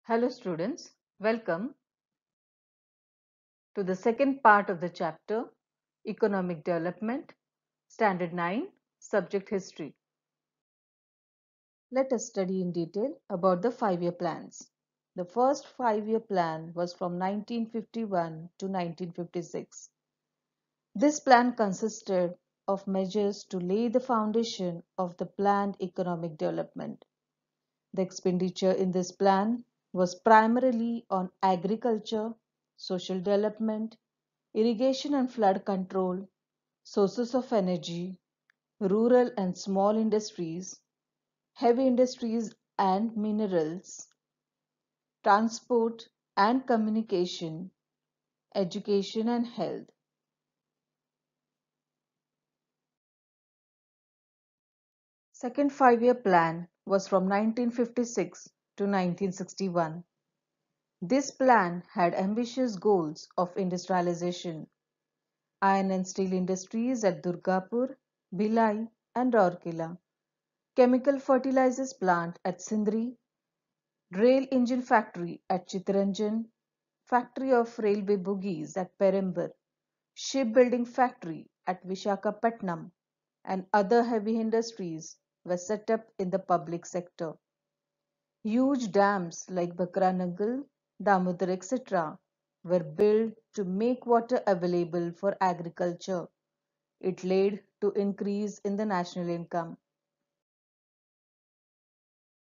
Hello students, welcome to the second part of the chapter Economic Development, Standard 9, Subject History. Let us study in detail about the 5-year plans. The first 5-year plan was from 1951 to 1956. This plan consisted of measures to lay the foundation of the planned economic development. The expenditure in this plan was primarily on agriculture, social development, irrigation and flood control, sources of energy, rural and small industries, heavy industries and minerals, transport and communication, education and health. Second 5-year plan was from 1956 to 1961. This plan had ambitious goals of industrialization, iron and steel industries at Durgapur, Bhilai and Rourkela, chemical fertilizers plant at Sindri, rail engine factory at Chittaranjan, factory of railway bogies at Perambur, shipbuilding factory at Vishakhapatnam, and other heavy industries were set up in the public sector. Huge dams like Bakranangal, Damodar, etc. were built to make water available for agriculture. It led to increase in the national income.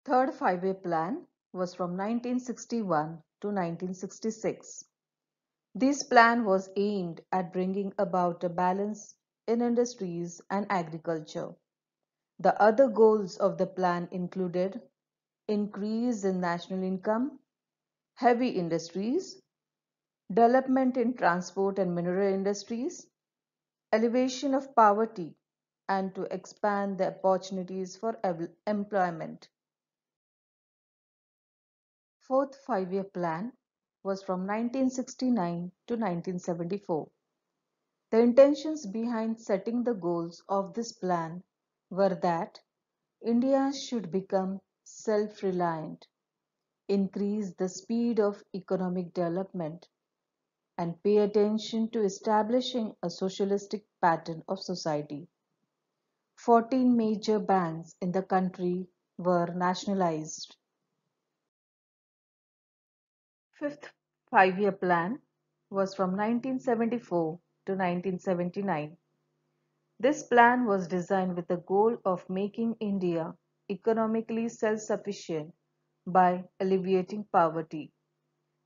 Third 5-year plan was from 1961 to 1966. This plan was aimed at bringing about a balance in industries and agriculture. The other goals of the plan included increase in national income, heavy industries, development in transport and mineral industries, elevation of poverty, and to expand the opportunities for employment. Fourth 5-year plan was from 1969 to 1974. The intentions behind setting the goals of this plan were that India should become self-reliant, increase the speed of economic development, and pay attention to establishing a socialistic pattern of society. 14 major banks in the country were nationalized. Fifth 5-year plan was from 1974 to 1979. This plan was designed with the goal of making India economically self-sufficient by alleviating poverty.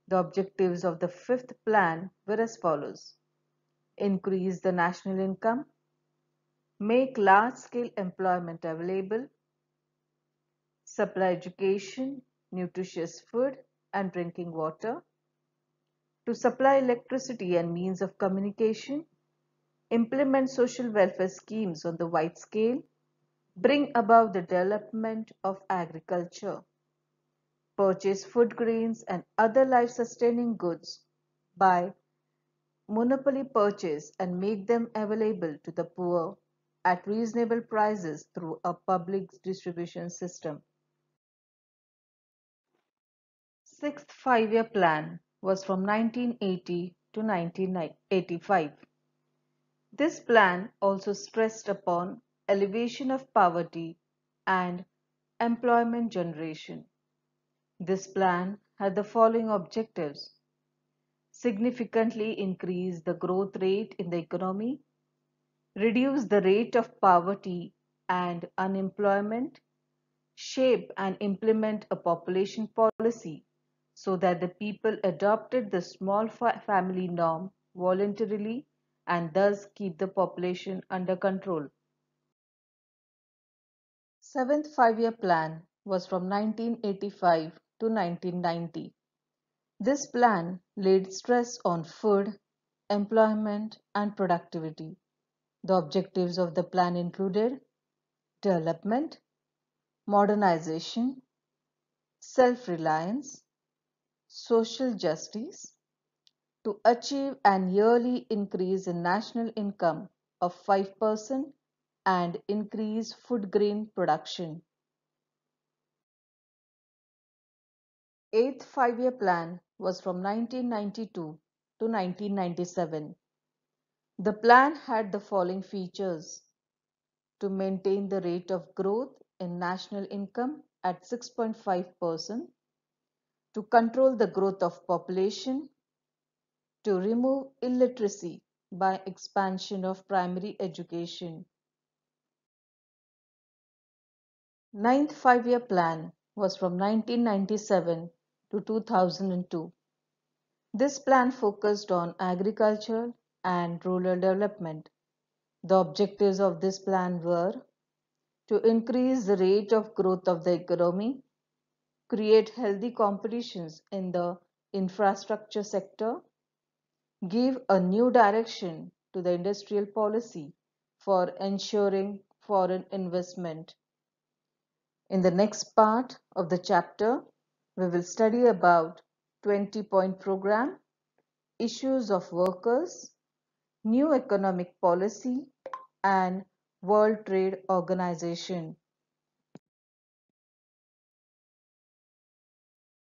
The objectives of the fifth plan were as follows: increase the national income, make large-scale employment available, supply education, nutritious food and drinking water, to supply electricity and means of communication, implement social welfare schemes on the wide scale, bring about the development of agriculture, purchase food grains and other life-sustaining goods by monopoly purchase and make them available to the poor at reasonable prices through a public distribution system. Sixth 5-year plan was from 1980 to 1985. This plan also stressed upon elevation of poverty and employment generation. This plan had the following objectives: significantly increase the growth rate in the economy, reduce the rate of poverty and unemployment, shape and implement a population policy so that the people adopted the small family norm voluntarily and thus keep the population under control. Seventh 5-year plan was from 1985 to 1990. This plan laid stress on food, employment and productivity. The objectives of the plan included development, modernization, self-reliance, social justice, to achieve an yearly increase in national income of 5% and increase food grain production. Eighth Five-Year Plan was from 1992 to 1997. The plan had the following features: to maintain the rate of growth in national income at 6.5%, to control the growth of population, to remove illiteracy by expansion of primary education. Ninth Five-Year Plan was from 1997 to 2002. This plan focused on agriculture and rural development. The objectives of this plan were to increase the rate of growth of the economy, create healthy competitions in the infrastructure sector, give a new direction to the industrial policy for ensuring foreign investment. In the next part of the chapter, we will study about 20-point program, issues of workers, new economic policy, and World Trade Organization.